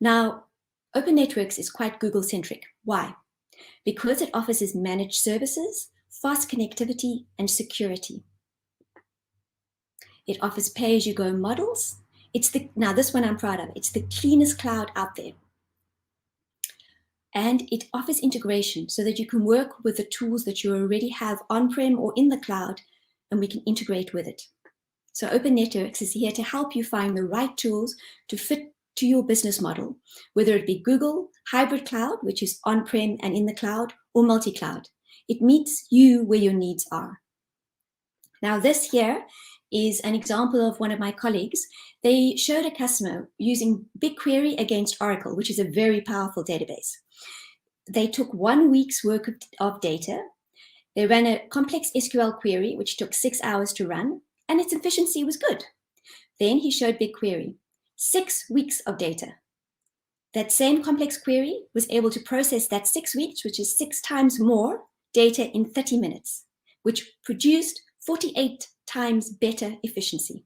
Now, Opennetworks is quite Google-centric. Why? Because it offers its managed services, fast connectivity, and security. It offers pay-as-you-go models. Now this one I'm proud of. It's the cleanest cloud out there. And it offers integration so that you can work with the tools that you already have on-prem or in the cloud, and we can integrate with it. So Opennetworks is here to help you find the right tools to fit to your business model, whether it be Google, hybrid cloud, which is on-prem and in the cloud, or multi-cloud. It meets you where your needs are. Now this here is an example of one of my colleagues. They showed a customer using BigQuery against Oracle, which is a very powerful database. They took 1 week's work of data. They ran a complex SQL query, which took 6 hours to run, and its efficiency was good. Then he showed BigQuery, 6 weeks of data. That same complex query was able to process that 6 weeks, which is 6 times more data in 30 minutes, which produced 48 times better efficiency.